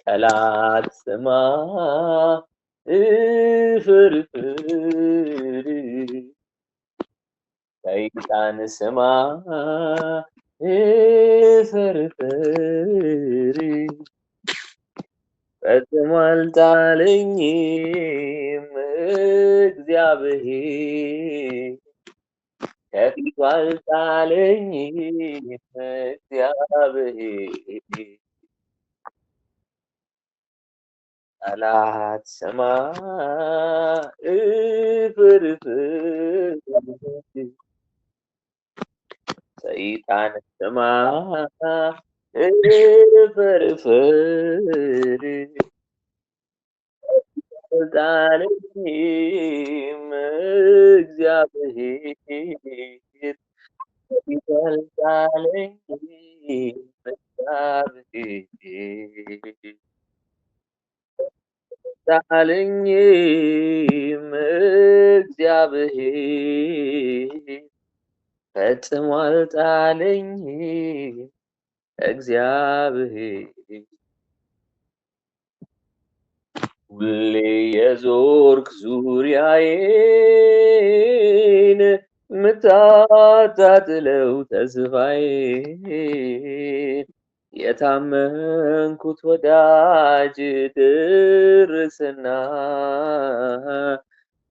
ጠላት ስማ ፍርፍር ሰይጣን ስማ ፍርፍር ፈጽሞ አልጣለኝም እግዚአብሔር ከፊቱ አልጣለኝም እግዚአብሔር ጠላት ስማ ፍርፍር ሰይጣን ስማ ፍርፍር አልጣለኝም እግዚአብሔር ከፊቱ አልጣለኝም እግዚአብሔር አልጣለኝም እግዚአብሔር ፈጽሞ አልጣለኝም እግዚአብሔር ሁሌ የዞርክ ዙሪያዬን ምታጣጥለው ተስፋዬን የታመንኩት ወዳጅ ድርስና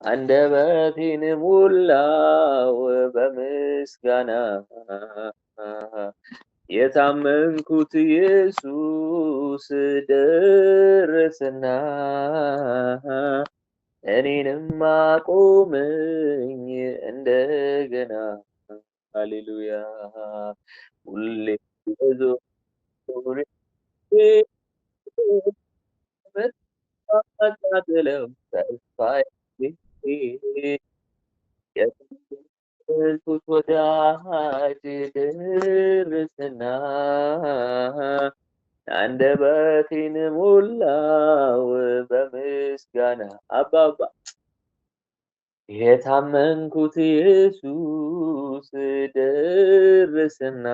አንደበቴን ሞላው በምስጋና የታመንኩት ኢየሱስ ደረሰና እኔንም አቆመኝ እንደገና ሃሌሉያ ሁሌ መታደለው ተስፋዬ የታመንኩት ወዳጅ ደረሰና አንደበቴን ሞላው በምስጋና አባባ የታመንኩት ኢየሱስ ደረሰና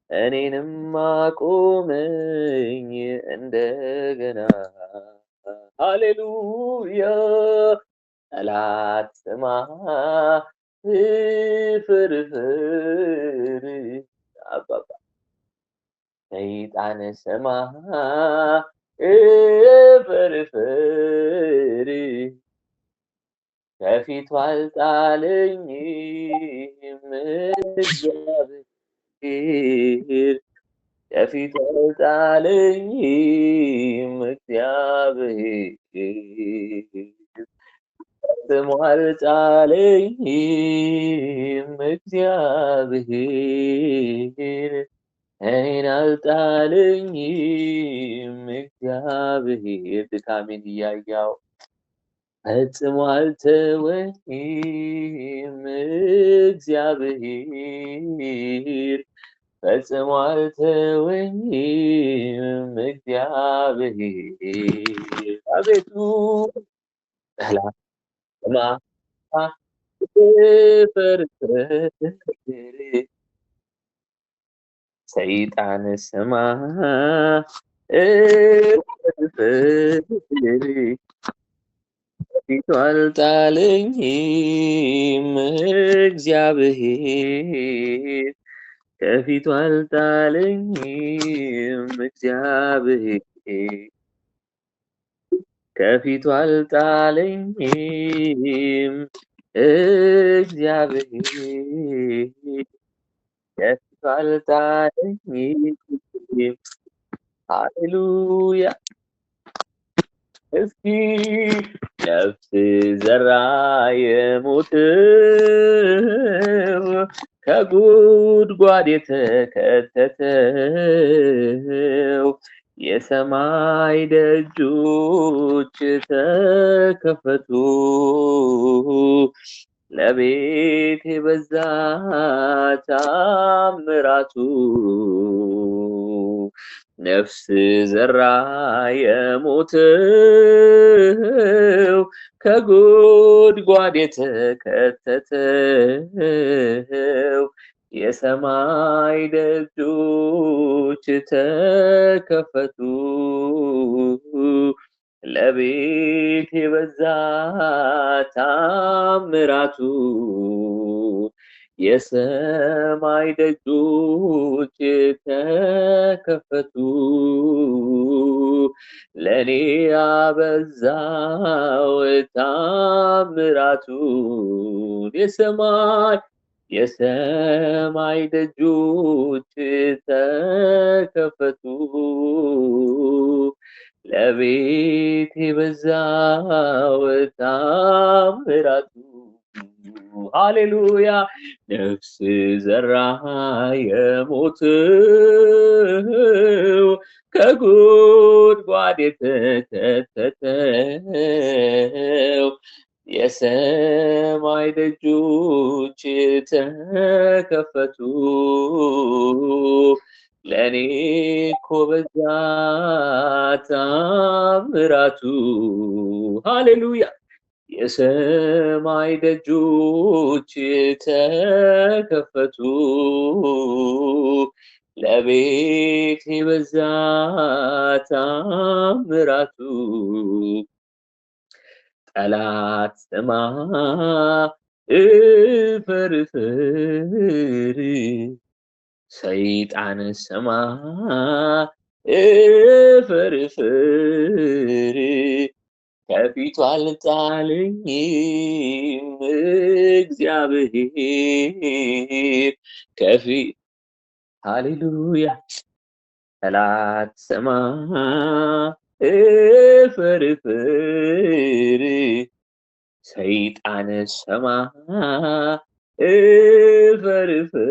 እኔንም አቆመኝ እንደገና ሃሌሉያ ጠላት ስማ ፍርፍር አባባ ሰይጣን ስማ ፍርፍር ከፊቱ አልጣለኝም እግዚአብሔር ከፊቱ አልጣለኝም እግዚአብሔር ፈጽሞ አልጣለኝም እግዚአብሔር እኔን አልጣለኝም እግዚአብሔር ድካሜን እያየው ፈጽሞ አልተወኝም እግዚአብሔር ፈጽሞ አልተወኝም እግዚአብሔር አቤቱ ጠላት ስማ ፍርፍር ሰይጣን ስማ ፍርፍር ከፊቱ አልጣለኝም እግዚአብሔር ከፊቱ አልጣለኝም እግዚአብሔር ከፊቱ አልጣለኝም እግዚአብሔር ከፊቱ አልጣለኝም ሃሌሉያ እስኪ ነፍስ ዘራ የሞተው ከጉድጓድ የተከተተው የሰማይ ደጆች ተከፈቱ ለቤት የበዛ ታምራቱ ነፍስ ዘራ የሞተው ከጉድጓድ የተከተተው የሰማይ ደጆች ደጆች ተከፈቱ ለቤት የበዛ ታምራቱ የሰማይ ደጆች ተከፈቱ ለኔ ያበዛው ታምራቱን የሰማይ ደጆች ተከፈቱ ለቤት የበዛው ታምራቱ ሃሌሉያ ነፍስ ዘራ የሞተው ከጉድጓድ የተከተተው የሰማይ ደጆች ተከፈቱ ለኔ እኮ በዛ ታምራቱ ሃሌሉያ የሰማይ ደጆች ተከፈቱ ለቤት የበዛ ታምራቱ ጠላት ስማ እፈርፍር ሰይጣን ስማ እፈርፍር ከፊቱ አልጣለኝም እግዚአብሔር ከፊት ሃሌሉያ ጠላት ስማ እፈርፍር ሰይጣን ስማ እፈርፍር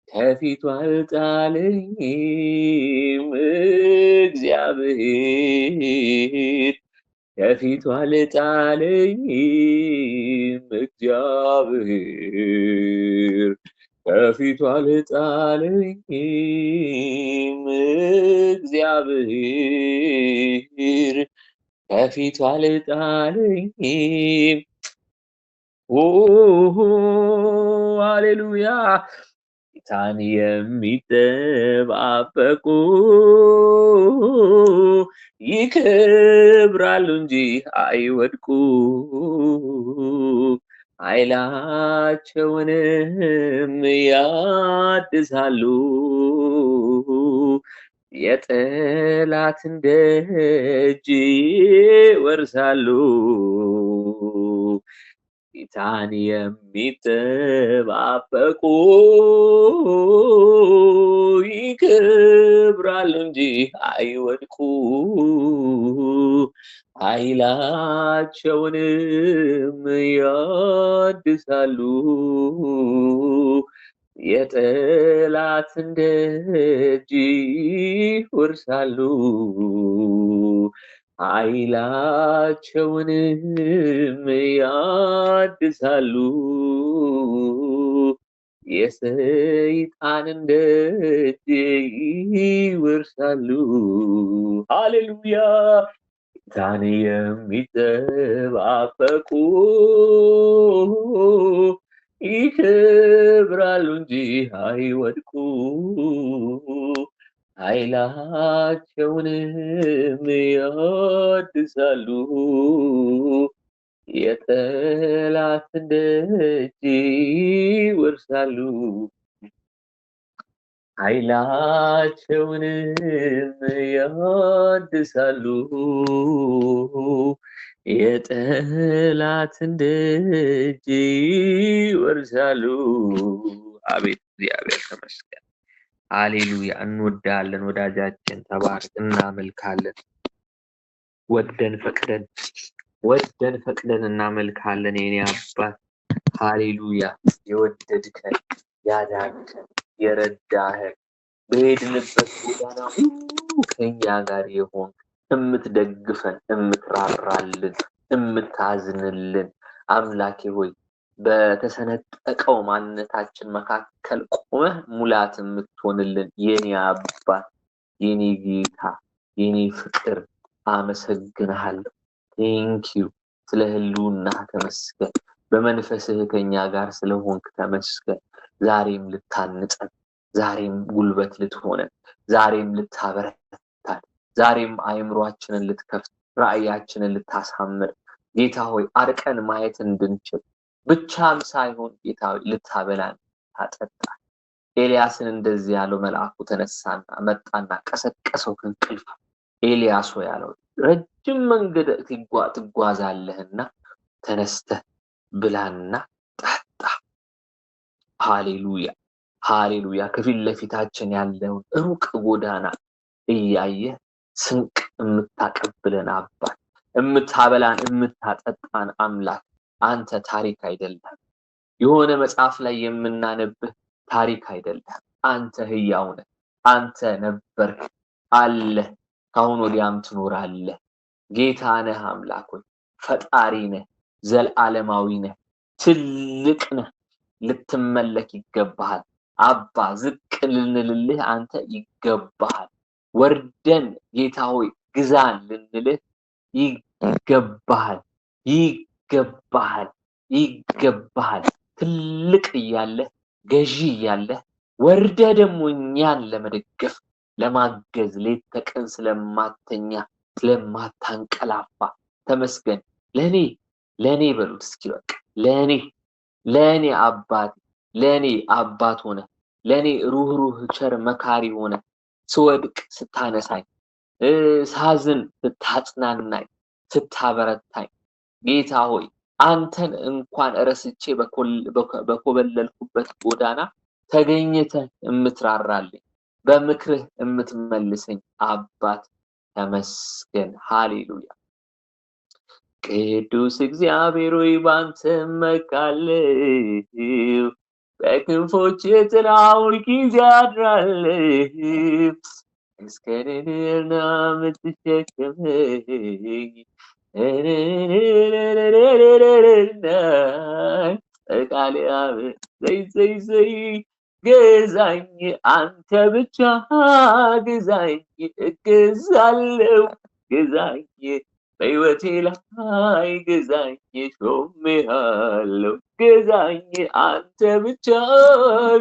ከፊቱ አልጣለኝም እግዚአብሔር ከፊቱ አልጣለኝም እግዚአብሔር ከፊቱ አልጣለኝም እግዚአብሔር ከፊቱ አልጣለኝም ሃሌሉያ ጌታን የሚጠባበቁ ይከብራሉ እንጂ አይወድቁ ኃይላቸውንም ያድሳሉ የጠላትን ደጅ ይወርሳሉ ጌታን የሚጠባበቁ ይከብራሉ እንጂ አይወድቁ ኃይላቸውንም ያድሳሉ የጠላትን ደጅ ይወርሳሉ ኃይላቸውንም ያድሳሉ የሰይጣንን ደጅ ይወርሳሉ ሃሌሉያ ጌታን የሚጠባበቁ ይከብራሉ እንጂ አይወድቁ ኃይላቸውንም ያድሳሉ የጠላትን ደጅ ይወርሳሉ ኃይላቸውንም ያድሳሉ የጠላትን ደጅ ይወርሳሉ አቤት እግዚአብሔር ተመስገን ሃሌሉያ እንወዳለን ወዳጃችን ተባረክ እናመልካለን ወደን ፈቅደን እናመልካለን የኔ አባት ሃሌሉያ የወደድከን ያዳንከን የረዳህን በሄድንበት ጎዳና ሁሉ ከኛ ጋር የሆንክ እምትደግፈን እምትራራልን እምታዝንልን አምላኬ ሆይ በተሰነጠቀው ማንነታችን መካከል ቆመህ ሙላት የምትሆንልን የኔ አባት የኔ ጌታ የኔ ፍቅር አመሰግንሃለሁ ቴንኪው ስለ ህልውና ተመስገን በመንፈስህ ከኛ ጋር ስለሆንክ ተመስገን ዛሬም ልታንጸን ዛሬም ጉልበት ልትሆነን፣ ዛሬም ልታበረታን፣ ዛሬም አእምሯችንን ልትከፍት፣ ራእያችንን ልታሳምር ጌታ ሆይ አርቀን ማየት እንድንችል ብቻም ሳይሆን ጌታ ሆይ ልታበላን ታጠጣን። ኤልያስን እንደዚህ ያለው መልአኩ ተነሳና መጣና ቀሰቀሰው ከእንቅልፉ። ኤልያስ ሆይ ያለው ረጅም መንገድ ትጓዛለህና ተነስተህ ብላና ጠጣ። ሃሌሉያ ሃሌሉያ። ከፊት ለፊታችን ያለውን ሩቅ ጎዳና እያየ ስንቅ የምታቀብለን አባት፣ የምታበላን የምታጠጣን አምላክ አንተ ታሪክ አይደለም። የሆነ መጽሐፍ ላይ የምናነብህ ታሪክ አይደለም። አንተ ህያው ነህ። አንተ ነበርክ፣ አለህ፣ ካሁን ወዲያም ትኖራለህ። ጌታ ነህ፣ አምላክ ሆይ ፈጣሪ ነህ፣ ዘላለማዊ ነህ፣ ትልቅ ነህ። ልትመለክ ይገባሃል አባ። ዝቅ ልንልልህ አንተ ይገባሃል። ወርደን ጌታ ሆይ ግዛን ልንልህ ይገባሃል፣ ይገባሃል፣ ይገባሃል። ትልቅ እያለህ ገዢ እያለህ ወርደህ ደግሞ እኛን ለመደገፍ ለማገዝ ሌት ተቀን ስለማተኛ ስለማታንቀላፋ ተመስገን። ለኔ በሉት እስኪ በቃ ለኔ አባት፣ ለኔ አባት ሆነ፣ ለኔ ሩህሩህ ቸር መካሪ ሆነ፣ ስወድቅ ስታነሳኝ፣ ሳዝን ስታጽናናኝ፣ ስታበረታኝ ጌታ ሆይ አንተን እንኳን ረስቼ በኮበለልኩበት ጎዳና ተገኝተህ የምትራራልኝ፣ በምክርህ የምትመልሰኝ አባት ተመስገን። ሃሌሉያ። ቅዱስ እግዚአብሔር ሆይ ባንተ እመካለሁ፣ በክንፎች ጥላ ሁልጊዜ አድራለሁ። እስከ ንድርና የምትሸከመኝ ቃልያም ዘይ ግዛኝ፣ አንተ ብቻ ግዛኝ፣ እገዛለሁ፣ ግዛኝ፣ በሕይወቴ ላይ ግዛኝ፣ ሾሜሃለሁ፣ ግዛኝ፣ አንተ ብቻ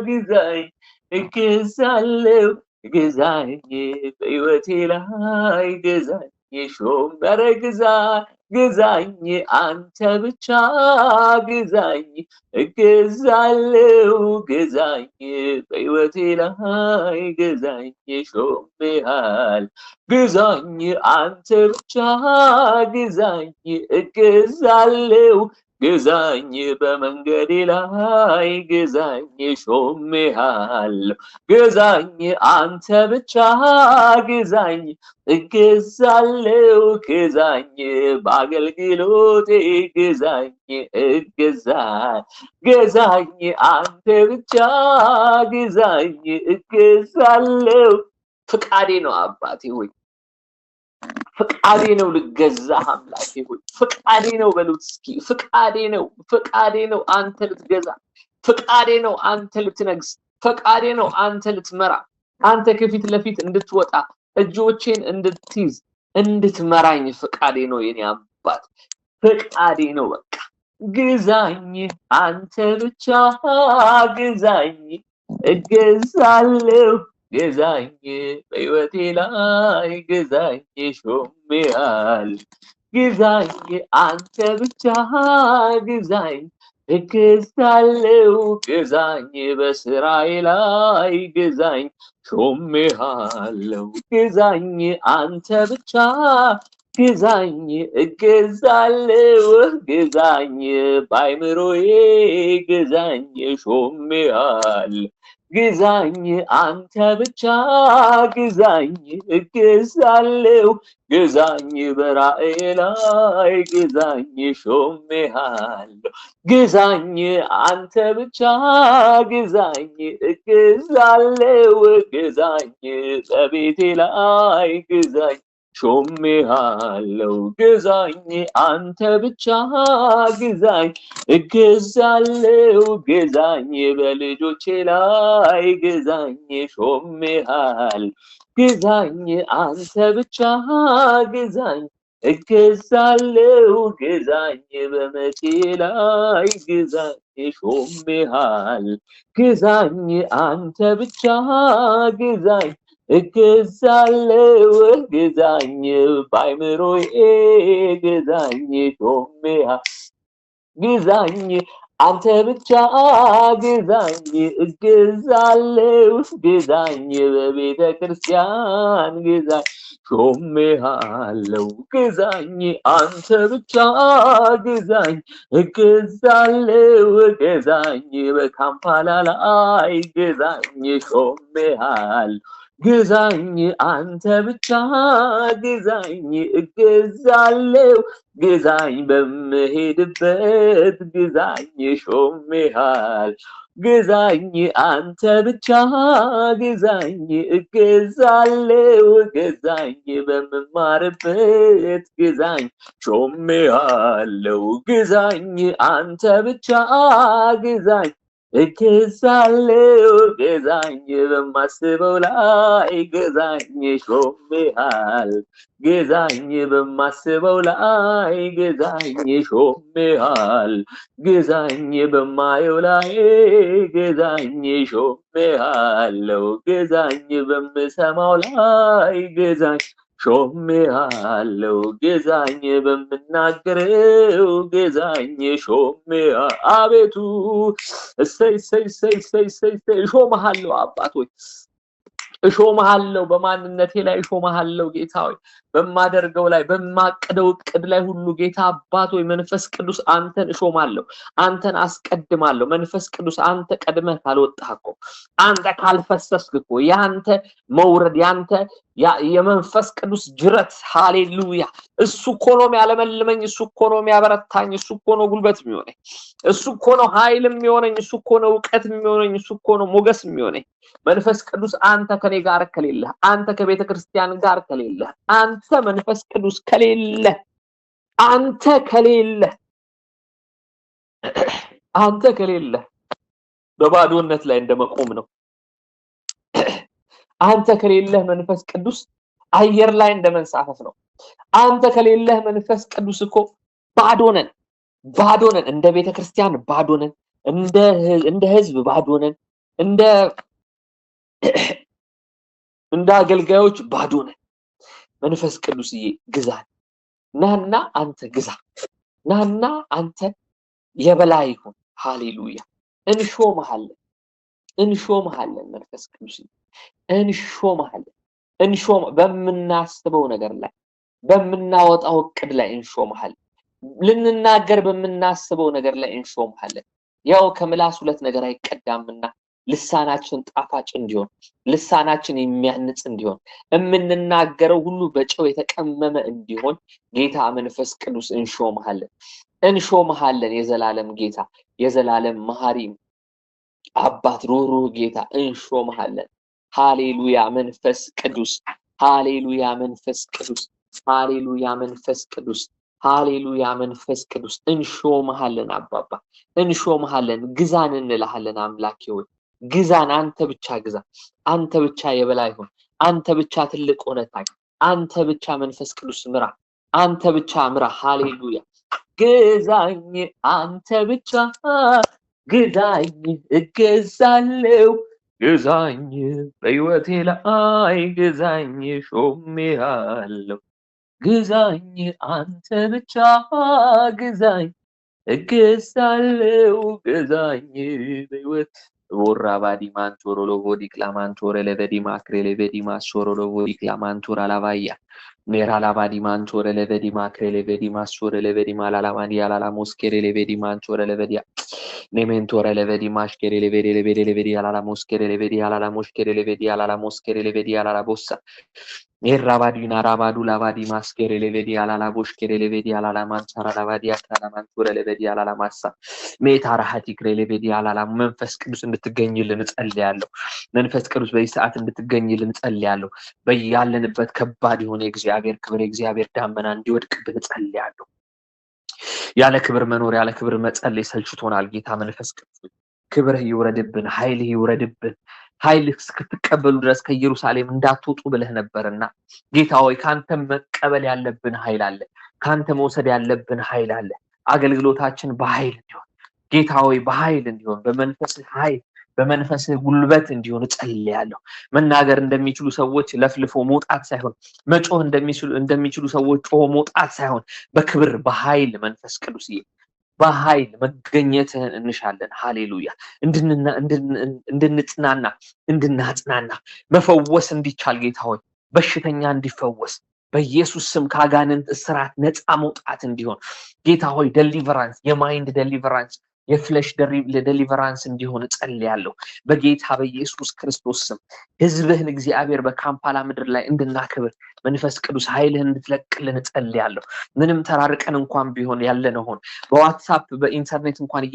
ግዛኝ፣ እገዛለሁ፣ ግዛኝ፣ በሕይወቴ ላይ ግዛኝ፣ ሾሜ ግዛኝ፣ አንተ ብቻ ግዛኝ፣ እገዛለሁ፣ ግዛኝ፣ በሕይወቴ ላይ ግዛኝ፣ ሾሜሃል፣ ግዛኝ፣ አንተ ብቻ ግዛኝ፣ እገዛለሁ፣ ግዛኝ፣ በመንገዴ ላይ ግዛኝ፣ ሾሜሃለሁ፣ ግዛኝ፣ አንተ ብቻ ግዛኝ፣ እገዛለሁ፣ ግዛኝ፣ በአገልግሎቴ ግዛኝ፣ ግዛኝ፣ አንተ ብቻ ግዛኝ፣ እገዛለሁ። ፍቃዴ ነው አባቴ ሆይ፣ ፍቃዴ ነው ልገዛህ አምላኬ ሆይ፣ ፍቃዴ ነው በሉት እስኪ። ፍቃዴ ነው አንተ ልትገዛ፣ ፍቃዴ ነው አንተ ልትነግስ፣ ፍቃዴ ነው አንተ ልትመራ፣ አንተ ከፊት ለፊት እንድትወጣ እጆቼን እንድትይዝ እንድትመራኝ ፍቃዴ ነው የኔ አባት፣ ፍቃዴ ነው። በቃ ግዛኝ፣ አንተ ብቻ ግዛኝ፣ እገዛለሁ፣ ግዛኝ፣ በሕይወቴ ላይ ግዛኝ፣ ሾሜሃል፣ ግዛኝ፣ አንተ ብቻ ግዛኝ፣ እገዛለሁ፣ ግዛኝ፣ በስራዬ ላይ ግዛኝ፣ ሾሜሃለሁ፣ ግዛኝ፣ አንተ ብቻ ግዛኝ፣ እገዛለሁ፣ ግዛኝ፣ በአእምሮዬ ግዛኝ፣ ሾሜሃለሁ፣ ግዛኝ፣ አንተ ብቻ ግዛኝ፣ እገዛለሁ፣ ግዛኝ፣ በራእዬ ላይ ግዛኝ፣ ሾሜሃለሁ፣ ግዛኝ፣ አንተ ብቻ ግዛኝ፣ እገዛለሁ፣ ግዛኝ፣ በቤቴ ላይ ግዛኝ፣ ሾሜሃለሁ፣ ግዛኝ፣ አንተ ብቻ ግዛኝ፣ እገዛለሁ፣ ግዛኝ፣ በልጆቼ ላይ ግዛኝ፣ ሾሜሃል፣ ግዛኝ፣ አንተ ብቻ ግዛኝ፣ እገዛለሁ፣ ግዛኝ፣ በመቼ ላይ ግዛኝ፣ ሾሜሃል። ግዛኝ አንተ ብቻ ግዛኝ እገዛለሁ ግዛኝ ባይምሮዬ ግዛኝ ሾሜሃል። ግዛኝ አንተ ብቻ ግዛኝ እገዛለሁ ግዛኝ በቤተ ክርስቲያን ግዛኝ ሾሜሃለሁ። ግዛኝ አንተ ብቻ ግዛኝ እገዛለሁ ግዛኝ በካምፓላ ላይ ግዛኝ ሾሜሃል። ግዛኝ አንተ ብቻ ግዛኝ እገዛለሁ ግዛኝ በምሄድበት ግዛኝ ሾሜሃል። ግዛኝ አንተ ብቻ ግዛኝ እገዛለሁ ግዛኝ በምማርበት ግዛኝ ሾሜሃለሁ። ግዛኝ አንተ ብቻ ግዛኝ እገዛለሁ ግዛኝ በማስበው ላይ ግዛኝ ሾሜሃል። ግዛኝ በማስበው ላይ ግዛኝ ሾሜሃል። ግዛኝ በማየው ላይ ግዛኝ ሾሜሃለሁ። ግዛኝ በምሰማው ላይ ግዛኝ ሾሜሃለሁ። ግዛኝ በምናገረው ግዛኝ ሾሜሃል። አቤቱ እሰይ እሰይ እሰይ እሰይ እሰይ እሾምሃለሁ አባት ሆይ እሾምሃለሁ። በማንነቴ ላይ እሾምሃለሁ ጌታ ሆይ። በማደርገው ላይ በማቀደው እቅድ ላይ ሁሉ ጌታ አባት ሆይ መንፈስ ቅዱስ አንተን እሾማለሁ፣ አንተን አስቀድማለሁ። መንፈስ ቅዱስ አንተ ቀድመህ ካልወጣህ እኮ አንተ ካልፈሰስክ እኮ ያንተ መውረድ ያንተ የመንፈስ ቅዱስ ጅረት ሃሌሉያ እሱ እኮ ነው የሚያለመልመኝ፣ እሱ እኮ ነው የሚያበረታኝ፣ እሱ እኮ ነው ጉልበት የሚሆነኝ፣ እሱ እኮ ነው ኃይል የሚሆነኝ፣ እሱ እኮ ነው እውቀት የሚሆነኝ፣ እሱ እኮ ነው ሞገስ የሚሆነኝ። መንፈስ ቅዱስ አንተ ከኔ ጋር ከሌለህ፣ አንተ ከቤተ ክርስቲያን ጋር ከሌለህ፣ አንተ መንፈስ ቅዱስ ከሌለህ፣ አንተ ከሌለህ በባዶነት ላይ እንደመቆም ነው። አንተ ከሌለህ መንፈስ ቅዱስ አየር ላይ እንደመንሳፈፍ ነው። አንተ ከሌለህ መንፈስ ቅዱስ እኮ ባዶ ነን። እንደ ቤተ ክርስቲያን ባዶ ነን፣ እንደ ህዝብ ባዶ ነን፣ እንደ አገልጋዮች ባዶ ነን። መንፈስ ቅዱስዬ ግዛን። ናና አንተ ግዛ፣ ናና አንተ የበላይ ይሁን። ሃሌሉያ እንሾምሃለን። መንፈስ ቅዱስ እንሾምሃለን። በምናስበው ነገር ላይ በምናወጣው እቅድ ላይ እንሾምሃለን። ልንናገር በምናስበው ነገር ላይ እንሾምሃለን። ያው ከምላስ ሁለት ነገር አይቀዳምና ልሳናችን ጣፋጭ እንዲሆን፣ ልሳናችን የሚያንጽ እንዲሆን፣ የምንናገረው ሁሉ በጨው የተቀመመ እንዲሆን ጌታ መንፈስ ቅዱስ እንሾምሃለን። የዘላለም ጌታ፣ የዘላለም መሐሪ አባት፣ ሩህሩህ ጌታ እንሾምሃለን። ሃሌሉያ መንፈስ ቅዱስ፣ ሃሌሉያ መንፈስ ቅዱስ፣ ሃሌሉያ መንፈስ ቅዱስ፣ ሃሌሉያ መንፈስ ቅዱስ እንሾምሃለን። አባባ እንሾምሃለን። ግዛን እንልሃለን። አምላኬ ሆይ ግዛን። አንተ ብቻ ግዛ። አንተ ብቻ የበላይ ሁን። አንተ ብቻ ትልቅ ሆነህ ታይ። አንተ ብቻ መንፈስ ቅዱስ ምራ። አንተ ብቻ ምራ። ሃሌሉያ ግዛኝ አንተ ብቻ ግዛኝ እገዛለሁ ግዛኝ በሕይወቴ ላይ ግዛኝ ሾሜሃለሁ። ግዛኝ አንተ ብቻ ግዛኝ እገዛለሁ ግዛኝ በሕይወት ቦራ ባዲ ማንቶሮ ሎቮዲ ክላማንቶረ ለበዲ ማክሬ ለበዲ ማሶሮ ሎቮዲ ክላማንቶራ ላባያ ሜራ ላባዲ ማንቶረ ለበዲ ማክሬ ለበዲ ማሶረ ለበዲ ማላላማዲ ያላላ ሞስኬሬ ለበዲ ማንቶረ ለበዲ ኔሜንቶረ ለበዲ ማሽኬሬ ለበዲ ያላላ ሞስኬሬ ለበዲ ያላላ ሞሽኬሬ ለበዲ ያላላ ሞስኬሬ ለበዲ ያላላ ቦሳ ኤራባዲና ራባዱ ላባዲ ማስኬሬ ለበዲ ያላላ ቦሽኬሬ ለበዲ ያላላ ማንሳራ ላባዲ ያካላ ማንቶረ ለበዲ ያላላ ማሳ ሜታራ ሀቲክሬ ለበዲ ያላላ መንፈስ ቅዱስ እንድትገኝልን ጸልያለሁ። መንፈስ ቅዱስ በዚህ ሰዓት እንድትገኝልን ጸልያለሁ። በያለንበት ከባድ የሆነ የእግዚአብሔር ክብር የእግዚአብሔር ዳመና እንዲወድቅብን ጸልያለሁ። ያለ ክብር መኖር ያለ ክብር መጸለይ ሰልችቶናል። ጌታ መንፈስ ቅዱስ ክብርህ ይውረድብን፣ ኃይልህ ይውረድብን። ኃይል እስክትቀበሉ ድረስ ከኢየሩሳሌም እንዳትወጡ ብለህ ነበርና ጌታ ሆይ ካንተ መቀበል ያለብን ኃይል አለ፣ ካንተ መውሰድ ያለብን ኃይል አለ። አገልግሎታችን በኃይል እንዲሆን፣ ጌታ ሆይ በኃይል እንዲሆን በመንፈስ ኃይል በመንፈስ ጉልበት እንዲሆን ጸልያለሁ። መናገር እንደሚችሉ ሰዎች ለፍልፎ መውጣት ሳይሆን መጮህ እንደሚችሉ ሰዎች ጮህ መውጣት ሳይሆን በክብር በኃይል መንፈስ ቅዱስ በኃይል መገኘትህን እንሻለን። ሃሌሉያ። እንድንጽናና እንድናጽናና መፈወስ እንዲቻል ጌታ ሆይ በሽተኛ እንዲፈወስ በኢየሱስ ስም ከአጋንንት እስራት ነፃ መውጣት እንዲሆን ጌታ ሆይ ዴሊቨራንስ የማይንድ ዴሊቨራንስ የፍለሽ ዴሊቨራንስ እንዲሆን ጸልያለሁ በጌታ በኢየሱስ ክርስቶስ ስም። ህዝብህን እግዚአብሔር በካምፓላ ምድር ላይ እንድናከብር መንፈስ ቅዱስ ኃይልህን እንድትለቅልን ጸልያለሁ። ምንም ተራርቀን እንኳን ቢሆን ያለነው ሆን በዋትስአፕ በኢንተርኔት እንኳን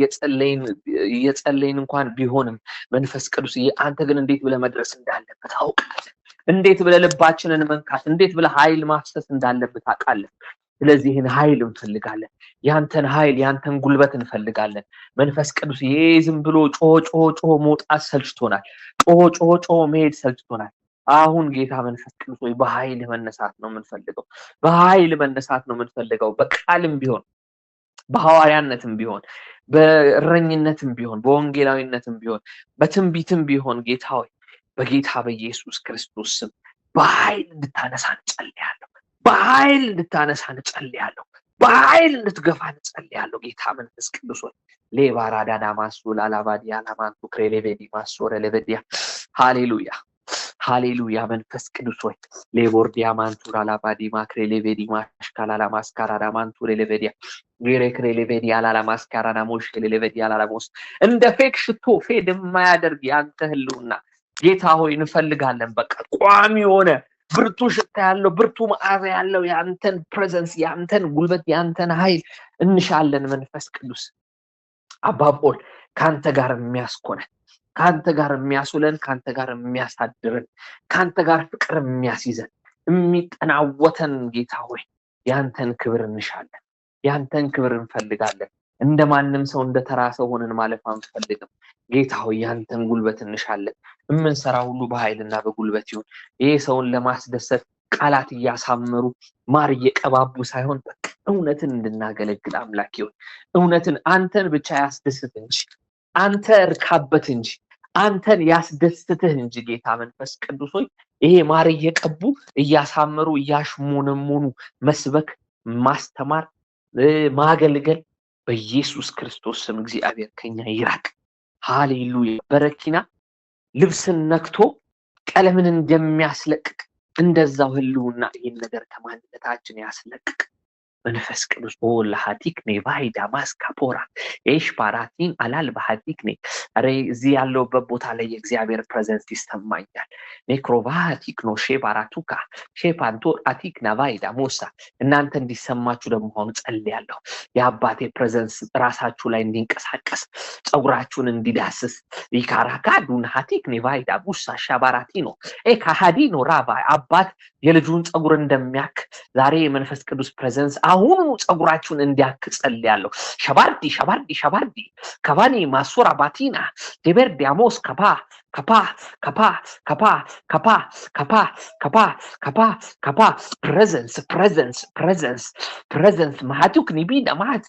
እየጸለይን እንኳን ቢሆንም መንፈስ ቅዱስ አንተ ግን እንዴት ብለህ መድረስ እንዳለበት ታውቃለህ። እንዴት ብለህ ልባችንን መንካት እንዴት ብለህ ኃይል ማፍሰስ እንዳለበት ታውቃለህ። ስለዚህ ይህን ኃይል እንፈልጋለን። ያንተን ኃይል ያንተን ጉልበት እንፈልጋለን። መንፈስ ቅዱስ ዝም ብሎ ጮ መውጣት ሰልችቶናል። ጮ መሄድ ሰልችቶናል። አሁን ጌታ መንፈስ ቅዱስ ወይ በኃይል መነሳት ነው የምንፈልገው። በኃይል መነሳት ነው የምንፈልገው። በቃልም ቢሆን በሐዋርያነትም ቢሆን በእረኝነትም ቢሆን በወንጌላዊነትም ቢሆን በትንቢትም ቢሆን ጌታ ሆይ በጌታ በኢየሱስ ክርስቶስ ስም በኃይል እንድታነሳን ጸልያለሁ። በኃይል እንድታነሳን ጸልያለሁ። በኃይል እንድትገፋን ጸልያለሁ። ጌታ መንፈስ ቅዱስ ሆይ ሌባራዳና ማሱል አላባዲያ አላማንቱ ክሬሌቬዲ ማሶረ ለበዲያ ሃሌሉያ ሃሌሉያ። መንፈስ ቅዱስ ሆይ ሌቦርዲያ ማንቱራ አላባዲ ማክሬሌቬዲ ማሽካላላ ማስካራዳ ማንቱሬ ለበዲያ ግሬ ክሬሌቬዲ አላላ ማስካራዳ ሞሽ ለለበዲ አላላ ሞስ እንደ ፌክ ሽቶ ፌድ የማያደርግ ያንተ ህልውና ጌታ ሆይ እንፈልጋለን። በቃ ቋሚ ሆነ ብርቱ ሽታ ያለው ብርቱ መዓዛ ያለው ያንተን ፕሬዘንስ ያንተን ጉልበት ያንተን ኃይል እንሻለን። መንፈስ ቅዱስ አባቦል ካንተ ጋር የሚያስኮነን ካንተ ጋር የሚያስውለን ካንተ ጋር የሚያሳድረን ካንተ ጋር ፍቅር የሚያስይዘን የሚጠናወተን ጌታ ሆይ ያንተን ክብር እንሻለን። ያንተን ክብር እንፈልጋለን። እንደማንም ሰው እንደተራ ሰው ሆነን ማለፍ አንፈልግም። ጌታ ሆይ ያንተን ጉልበት እንሻለን። የምንሰራ ሁሉ በኃይልና በጉልበት ይሁን። ይሄ ሰውን ለማስደሰት ቃላት እያሳመሩ ማር እየቀባቡ ሳይሆን በቃ እውነትን እንድናገለግል አምላክ ይሁን። እውነትን አንተን ብቻ ያስደስት እንጂ አንተ እርካበት እንጂ አንተን ያስደስትህ እንጂ ጌታ መንፈስ ቅዱስ ሆይ ይሄ ማር እየቀቡ እያሳመሩ እያሽሞነሞኑ መስበክ ማስተማር ማገልገል በኢየሱስ ክርስቶስ ስም እግዚአብሔር ከኛ ይራቅ። ሃሌሉያ። በረኪና ልብስን ነክቶ ቀለምን እንደሚያስለቅቅ እንደዛው ህልውና ይህን ነገር ከማንነታችን ያስለቅቅ መንፈስ ቅዱስ ወላሃቲክ ኔ ባይዳ ማስካፖራ ኤሽ ፓራቲን አላል ባሃቲክ ኔ አሬ እዚህ ያለውበት ቦታ ላይ የእግዚአብሔር ፕሬዘንስ ይሰማኛል። ኔክሮቫቲክ ኖ ሼፓራቱካ ሼፓንቶ አቲክ ናቫይዳ ሞሳ እናንተ እንዲሰማችሁ ደግሞ ሆኖ ጸልያለሁ። የአባቴ ፕሬዘንስ ራሳችሁ ላይ እንዲንቀሳቀስ ጸጉራችሁን እንዲዳስስ ይካራካዱን ሃቲክ ኔ ባይዳ ሙሳ ሻባራቲኖ ኤካሃዲኖ ራባ አባት የልጁን ጸጉር እንደሚያክ ዛሬ የመንፈስ ቅዱስ ፕሬዘንስ አሁኑ ጸጉራችሁን እንዲያክ ጸልያለሁ። ሸባርዲ ከባኒ ማሱራ ባቲና ዴበርዲ አሞስ ከፓ ፕሬዘንስ ማሃቱክ ኒቢዳ ማሃት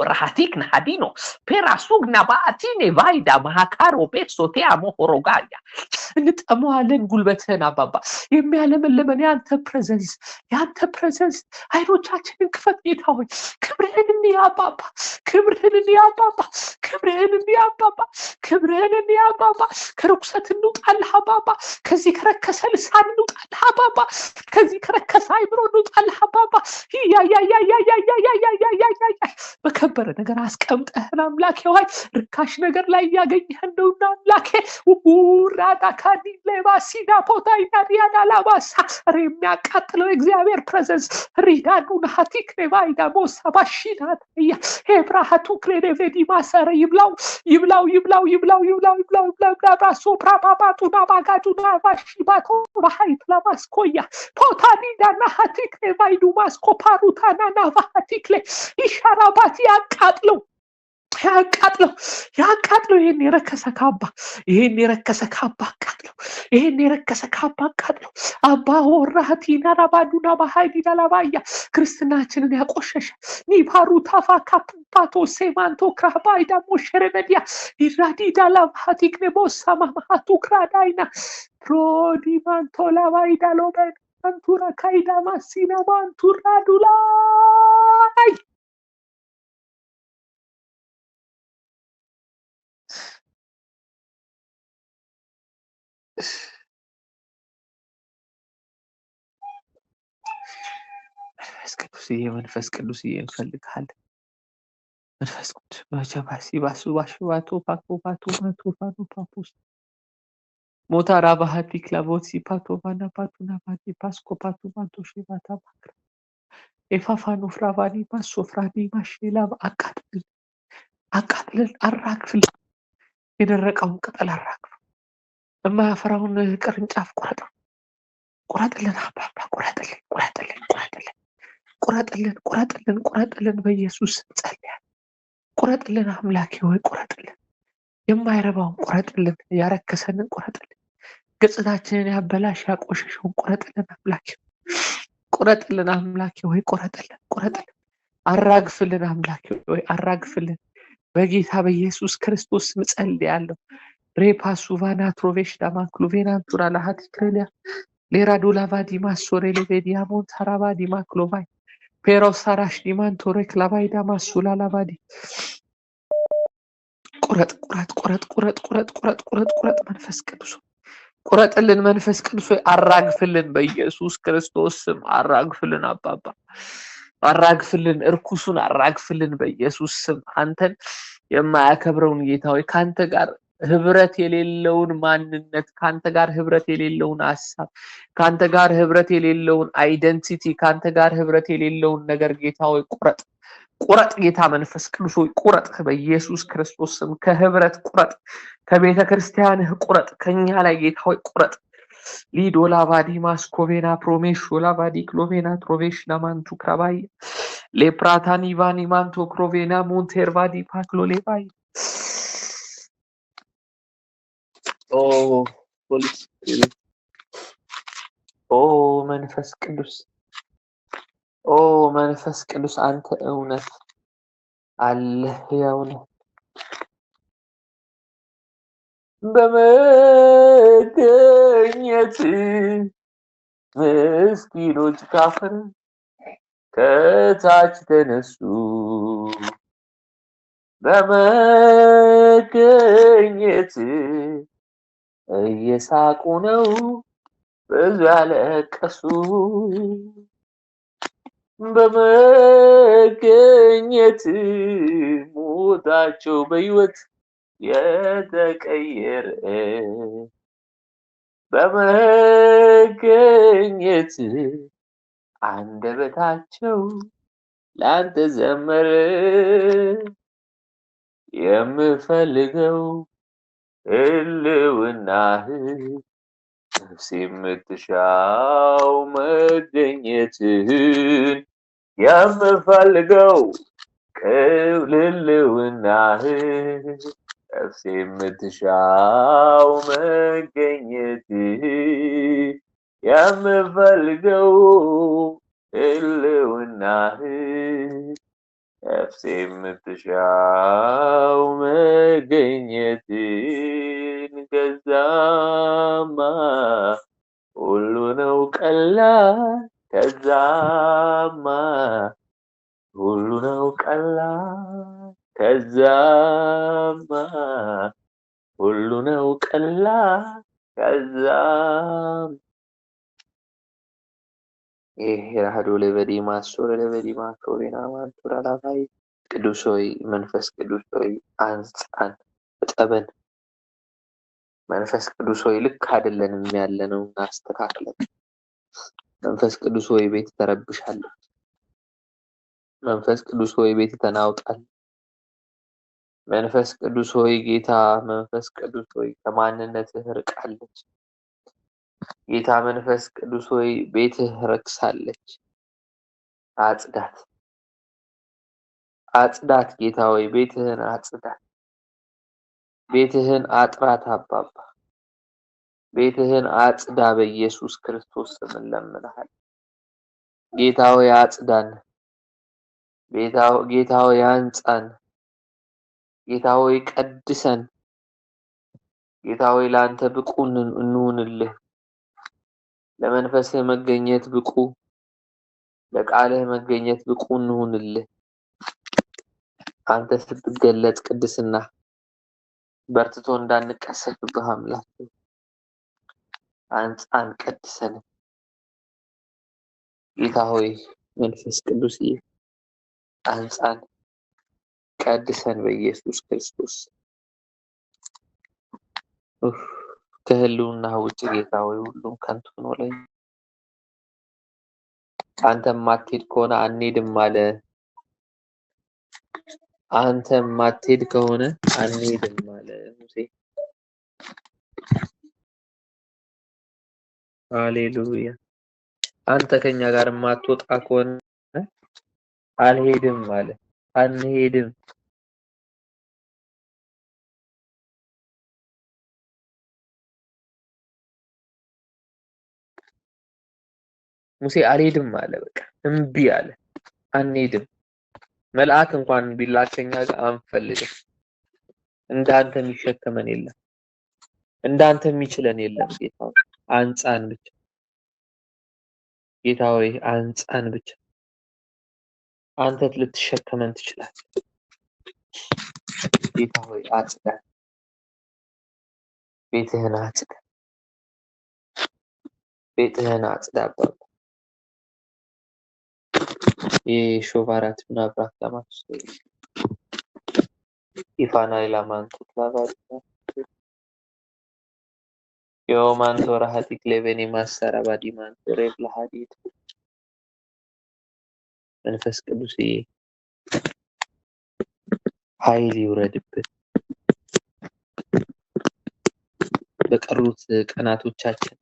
rahatik na hadino pera sugna baatine vaida mahakaro peso te amo horogaያ እንጠማለን። ጉልበትህን አባባ የሚያለመልመን ያንተ ፕሬዘንስ አይኖቻችንን ክፈት ጌታ ሆይ ክብርህን እንያባባ ከርኩሰት እንውጣልህ አባባ ከዚህ ከረከሰ ልሳን እንውጣልህ አባባ ከዚህ ከረከሰ አይምሮ እንውጣልህ አባባ በከበረ ነገር አስቀምጠህን አምላኬ ሆይ ርካሽ ነገር ላይ ያገኘህን ነውና አምላኬ ውራዳ ካዲ ለባሲዳ ፖታይና ሪያዳ ላባሳ የሚያቃጥለው እግዚአብሔር ፕሬዘንስ ሪዳኑን ሃቲክ ሬቫይዳ ሞሳ ባሺና ታያ ሄብራሃቱ ክሬዴቬዲ ማሰረ ይብላው ባሶ ፕራፓፓቱና ባጋጁና ባሺባቶ ባሃይት ለማስኮያ ፖታኒዳና ሃቲክ ሬቫይዱ ማስኮፓሩታና ናቫሃቲክ ለኢሻራባት ያቃጥለው ያቃጥለው ያቃጥለው። ይሄን የረከሰ ካባ ይሄን የረከሰ ካባ አቃጥለው። ይሄን የረከሰ ካባ አቃጥለው። አባ ወራቲና ራባዱና ባሃይዲና ላባያ ክርስትናችንን ያቆሸሸ ኒባሩ ታፋ ካፓቶ ሴማንቶ ክራባይዳ ሞሸረበዲያ ኢራዲዳ ላባቲክ ነቦሳ ማማቱ ክራዳይና ፕሮዲ ማንቶ ላባይዳ ሎበን አንቱራ ካይዳ ማሲና ማንቱራ ዱላይ መንፈስ ቅዱስዬ እንፈልግሃለን። መንፈስ ቅዱስ ባቻባሲ ባሱ ባሽዋቶ ፓኮ ፓቶ ማቶ ፓቶ ፓፖስ ሞታ ራባሃቲ ክላቦሲ ፓቶ ባና ፓቱና ፓቲ ፓስኮ ፓቶ ማቶ ሺባታ ባክራ ኤፋፋኑ ፍራባኒ ማሶ ፍራዲ ማሽላ አቃጥልን አቃጥልን አራግፍል። የደረቀውን ቅጠል አራግፍ። የማያፈራውን ቅርንጫፍ ቁረጥ ቁረጥልን አባባ ቁረጥልን ቁረጥልን ቁረጥልን ቁረጥልን ቁረጥልን ቁረጥልን በኢየሱስ እንጸልያለን። ቁረጥልን አምላኬ ሆይ ቁረጥልን። የማይረባውን ቁረጥልን። ያረከሰንን ቁረጥልን። ገጽታችንን ያበላሽ ያቆሸሸውን ቁረጥልን አምላኬ ቁረጥልን አምላኬ ሆይ ቁረጥልን ቁረጥልን። አራግፍልን አምላኬ ሆይ አራግፍልን። በጌታ በኢየሱስ ክርስቶስ ስም ጸልያለሁ። ሬፓ ሱቫና ትሮቬሽ ዳማክሉቬና ቱራ ላሃት ክሬሊያ ሌራ ዱላቫዲ ማሶሬ ሌቬዲያ ሞንታራባ ዲማ ክሎቫይ ፔሮሳራሽ ዲማን ቶሬ ክላባይ ዳማሱላ ላቫዲ ቁረጥ ቁረጥ ቁረጥ ቁረጥ ቁረጥ ቁረጥ ቁረጥ ቁረጥ መንፈስ ቅዱስ ቁረጥልን። መንፈስ ቅዱስ አራግፍልን። በኢየሱስ ክርስቶስ ስም አራግፍልን አባባ አራግፍልን። እርኩሱን አራግፍልን በኢየሱስ ስም። አንተን የማያከብረውን ጌታ ሆይ ካንተ ጋር ህብረት የሌለውን ማንነት፣ ካንተ ጋር ህብረት የሌለውን ሐሳብ፣ ካንተ ጋር ህብረት የሌለውን አይደንቲቲ፣ ካንተ ጋር ህብረት የሌለውን ነገር ጌታ ሆይ ቁረጥ ቁረጥ። ጌታ መንፈስ ቅዱስ ሆይ ቁረጥ በኢየሱስ ክርስቶስ ስም። ከህብረት ቁረጥ፣ ከቤተ ክርስቲያንህ ቁረጥ፣ ከኛ ላይ ጌታ ሆይ ቁረጥ። ሊዶላ ባዲ ማስኮቬና ፕሮሜሽ ላባዲ ክሎቬና ትሮቬሽ ናማንቱ ክራባይ ሌፕራታኒ ቫኒ ማንቶ ክሮቬና ሞንቴርቫዲ ፓክሎ ሌባይ ኦ ሆሊ ስፒሪት ኦ መንፈስ ቅዱስ ኦ መንፈስ ቅዱስ አንተ እውነት አለህ ያውነህ በመገኘት ምስኪኖች ካፈር ከታች ተነሱ። በመገኘት እየሳቁ ነው ብዙ ያለቀሱ። በመገኘት ሞታቸው በሕይወት የተቀየረ በመገኘት አንደበታቸው ላንተ ዘመረ። የምፈልገው ህልውናህ ነፍሴ የምትሻው መገኘትህን የምፈልገው ህልውናህ ነፍሴ የምትሻው መገኘትህን የምፈልገው ህልውናህ ነፍሴ የምትሻው መገኘትን። ከዛማ ሁሉ ነው ቀላል፣ ከዛማ ሁሉ ነው ቀላል፣ ከዛማ ሁሉ ነው ቀላል፣ ከዛም ራዶ ለበዲማ ሶረ ለበዲማ ኮሪና ማንቱራ ላባይ ቅዱስ ሆይ መንፈስ ቅዱስ ሆይ አንጻን እጠበን። መንፈስ ቅዱስ ሆይ ልክ አይደለንም ያለነው እናስተካክለን። መንፈስ ቅዱስ ሆይ ቤት ተረብሻለች። መንፈስ ቅዱስ ሆይ ቤት ተናውጣል። መንፈስ ቅዱስ ሆይ ጌታ መንፈስ ቅዱስ ሆይ ከማንነትህ ርቃለች። ጌታ መንፈስ ቅዱስ ሆይ ቤትህ ረክሳለች። አጽዳት አጽዳት ጌታ ሆይ፣ ቤትህን አጽዳት። ቤትህን አጥራት አባባ፣ ቤትህን አጽዳ። በኢየሱስ ክርስቶስ ስም እንለምንሃለን። ጌታ ሆይ አጽዳን። ጌታ ሆይ አንጻን። ጌታ ሆይ ቀድሰን። ጌታ ሆይ ለአንተ ብቁ እንሁንልህ። ለመንፈስህ መገኘት ብቁ፣ ለቃልህ መገኘት ብቁ እንሁንልህ። አንተ ስትገለጥ ቅድስና በርትቶ እንዳንቀሰፍብህ አምላክ አንጻን፣ ቀድሰን። ጌታ ሆይ መንፈስ ቅዱስ አንጻን፣ ቀድሰን በኢየሱስ ክርስቶስ። ከህልውና ውጭ ጌታ ሆይ ሁሉም ከንቱ ነው ላይ አንተ ማትሄድ ከሆነ አንሄድም አለ። አንተ ማትሄድ ከሆነ አንሄድም አለ ሙሴ። ሃሌሉያ። አንተ ከኛ ጋር ማትወጣ ከሆነ አልሄድም አለ። አንሄድም። ሙሴ አልሄድም አለ። በቃ እምቢ አለ። አንሄድም። መልአክ እንኳን ቢላክ ከኛ ጋር አንፈልግም። እንዳንተ የሚሸከመን የለም። እንዳንተ የሚችለን የለም። ጌታ ሆይ አንጻን ብቻ። ጌታ ሆይ አንጻን ብቻ። አንተ ልትሸከመን ትችላለህ። ጌታ ሆይ አጽዳን። ቤትህን አጽዳ። ቤትህን አጽዳ አባባ። የሾቫራት ምናብራት ለማስ ኢፋናይ ላማንቱ ላባሪ የኦማንቶ ራሃቲክ ሌቬኒ ማሰራ ባዲማንቶ ሬብ ለሃዲት መንፈስ ቅዱስ ኃይል ይውረድብን። በቀሩት ቀናቶቻችን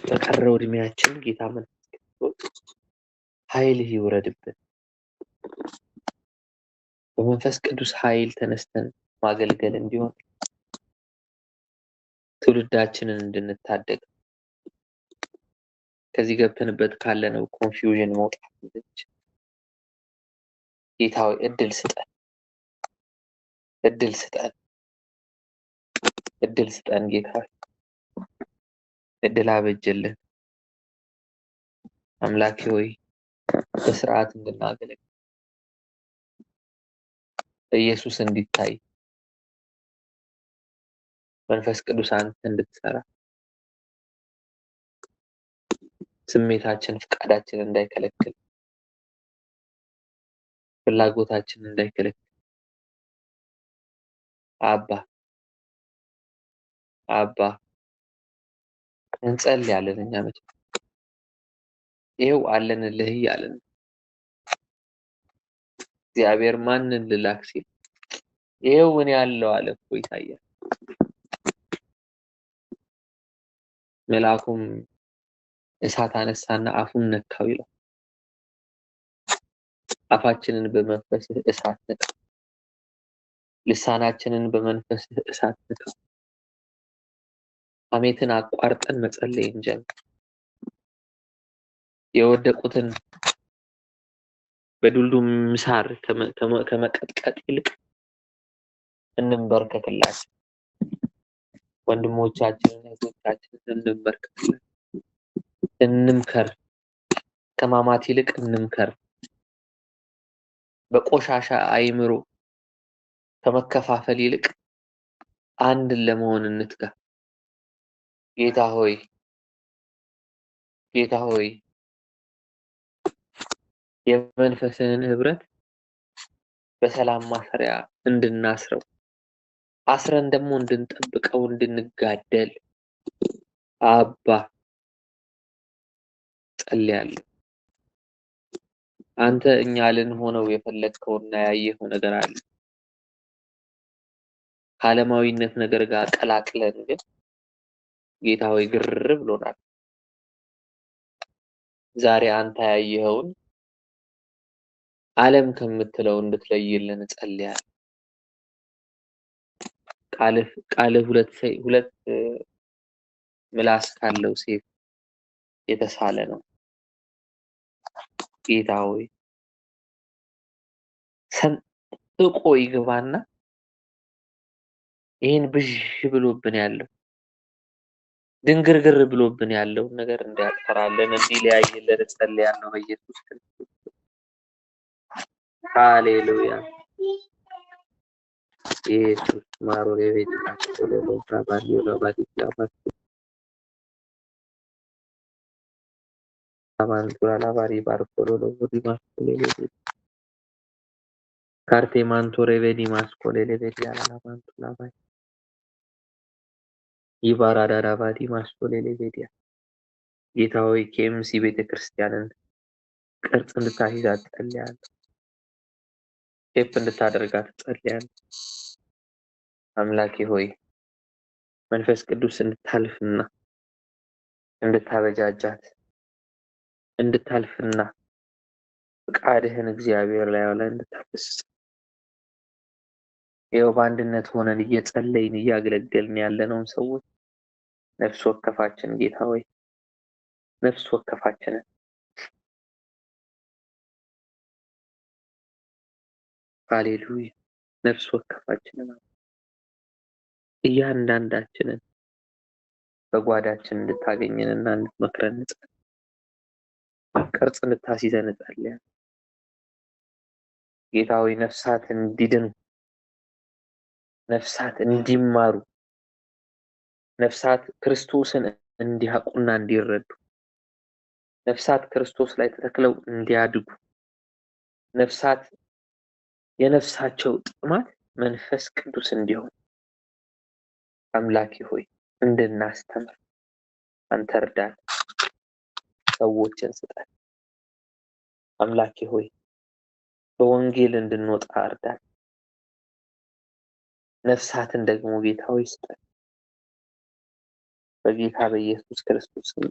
በቀረው እድሜያችን ጌታ መንፈስ ቅዱስ ኃይል ይውረድብን። በመንፈስ ቅዱስ ኃይል ተነስተን ማገልገል እንዲሆን ትውልዳችንን እንድንታደግ ከዚህ ገብተንበት ካለነው ኮንፊውዥን መውጣት እንድንችል ጌታ ሆይ እድል ስጠን። እድል ስጠን። እድል ስጠን ጌታ ሆይ እድል አበጅልን። አምላኬ ሆይ በስርዓት እንድናገለግል ኢየሱስ እንዲታይ መንፈስ ቅዱስ አንተ እንድትሰራ ስሜታችን ፍቃዳችን እንዳይከለክል ፍላጎታችን እንዳይከለክል አባ እንጸልያለን። እኛ መቼ ይኸው አለንልህ እያለን እግዚአብሔር ማንን ልላክ ሲል ይኸው እኔ ያለው አለ እኮ ይታያል። መልአኩም እሳት አነሳና አፉን ነካው ይላል። አፋችንን በመንፈስህ እሳት ነካው። ልሳናችንን በመንፈስህ እሳት ነካው። ሐሜትን አቋርጠን መጸለይ እንጀምር። የወደቁትን በዱልዱም ምሳር ከመቀጥቀጥ ይልቅ እንንበርከክላቸው። ወንድሞቻችንን እህቶቻችንን እንንበርከክላቸው። እንምከር። ከማማት ይልቅ እንምከር። በቆሻሻ አይምሮ ከመከፋፈል ይልቅ አንድ ለመሆን እንትጋ። ጌታ ሆይ የመንፈስህን ህብረት በሰላም ማሰሪያ እንድናስረው አስረን ደግሞ እንድንጠብቀው እንድንጋደል አባ ጸልያለሁ። አንተ እኛ ልንሆነው የፈለግከውና ያየኸው ነገር አለ። ከዓለማዊነት ነገር ጋር ቀላቅለን ግን ጌታ ሆይ ግር ብሎናል። ዛሬ አንተ ያየኸውን ዓለም ከምትለው እንድትለይልን እጸልያለሁ። ቃልህ ሁለት ምላስ ካለው ሰይፍ የተሳለ ነው። ጌታ ሆይ ሰንጥቆ ይግባና ይህን ብዥ ብሎብን ያለው ድንግርግር ብሎብን ያለውን ነገር እንዲያጠራልን እንዲለያይልን እጸልያለሁ በኢየሱስ ክርስቶስ። ሃሌሉያ ኢየሱስ ማሮ የቤት ለቦታ ባሊዮ ለባዲስ ለባስ አማንቱራ ላባሪ ባርኮሎ ለቦዲ ማስኮሌ ካርቴ ማንቶሬ ቤዲ ማስኮሌ ለቤዲ ያላማንቱ ላባይ ይባራዳራ ባዲ ማስኮሌ ለቤዲ ጌታ ሆይ ኬኤምሲ ቤተክርስቲያንን ቅርጽ እንድታስይዛት ጸልያለሁ። ሼፕ እንድታደርጋት ጸልያለሁ። አምላኬ ሆይ መንፈስ ቅዱስ እንድታልፍና እንድታበጃጃት እንድታልፍና ፍቃድህን እግዚአብሔር ላይ እንድታፈስ ይኸው በአንድነት ሆነን እየጸለይን እያገለገልን ያለነውን ሰዎች ነፍስ ወከፋችን ጌታ ሆይ ነፍስ ወከፋችንን ሃሌሉያ ነፍስ ወከፋችንን እያንዳንዳችንን በጓዳችን እንድታገኘንና እንድትመክረን ቅርጽ እንድታስይዘን እንጸልያለን። ጌታ ሆይ ነፍሳት እንዲድኑ ነፍሳት እንዲማሩ ነፍሳት ክርስቶስን እንዲያውቁና እንዲረዱ ነፍሳት ክርስቶስ ላይ ተተክለው እንዲያድጉ ነፍሳት የነፍሳቸው ጥማት መንፈስ ቅዱስ እንዲሆን አምላኬ ሆይ እንድናስተምር አንተ እርዳን፣ ሰዎችን ስጠን። አምላኬ ሆይ በወንጌል እንድንወጣ እርዳን። ነፍሳትን ደግሞ ጌታ ሆይ ስጠን። በጌታ በኢየሱስ ክርስቶስ ስም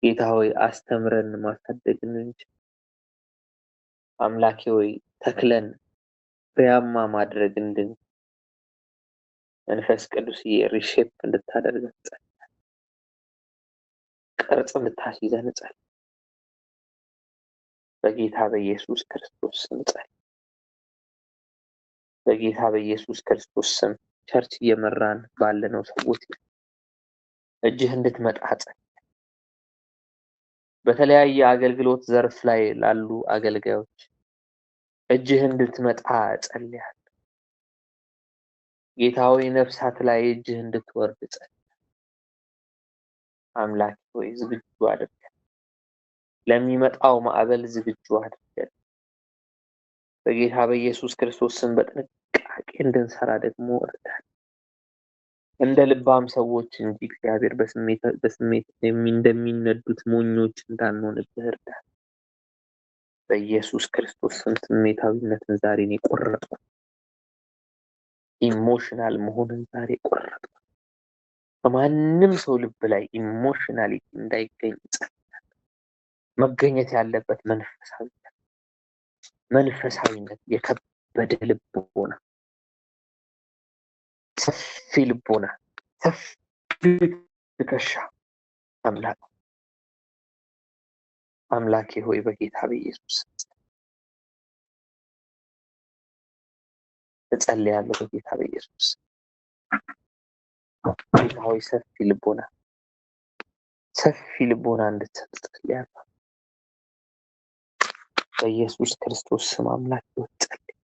ጌታ ሆይ አስተምረን ማሳደግ እንድንችል አምላኬ ሆይ ተክለን ፍሬያማ ማድረግ እንድንችል መንፈስ ቅዱስ ሪሼፕ እንድታደርገን ጸልያለሁ። ቅርጽ እንድታስይዘን ጸልያለሁ። በጌታ በኢየሱስ ክርስቶስ ስም ጸልያለሁ። በጌታ በኢየሱስ ክርስቶስ ስም ቸርች እየመራን ባለነው ሰዎች እጅህ እንድትመጣ ጸልያለሁ። በተለያየ አገልግሎት ዘርፍ ላይ ላሉ አገልጋዮች እጅህ እንድትመጣ ጸልያለሁ። ጌታ ሆይ ነፍሳት ላይ እጅህ እንድትወርድ ጸልያለሁ። አምላክ ሆይ ዝግጁ አድርገን ለሚመጣው ማዕበል ዝግጁ አድርገን በጌታ በኢየሱስ ክርስቶስ ስም በጥንቃቄ እንድንሰራ ደግሞ እርዳን። እንደ ልባም ሰዎች እንጂ እግዚአብሔር በስሜት እንደሚነዱት ሞኞች እንዳንሆንብህ እርዳን። በኢየሱስ ክርስቶስ ስም ስሜታዊነትን ዛሬ ነው የቆረጥኩ። ኢሞሽናል መሆንን ዛሬ ቆረጥኩ። በማንም ሰው ልብ ላይ ኢሞሽናሊቲ እንዳይገኝ ጸልያለሁ። መገኘት ያለበት መንፈሳዊነት የከበደ ልቦና፣ ሰፊ ልቦና፣ ሰፊ ትከሻ አምላኬ ሆይ በጌታ በኢየሱስ እጸልያለሁ። በጌታ በኢየሱስ ጌታ ሆይ ሰፊ ልቦና እንድትሰጥ ጸልያለሁ። በኢየሱስ ክርስቶስ ስም አምላኬ ሆይ ጸልይ።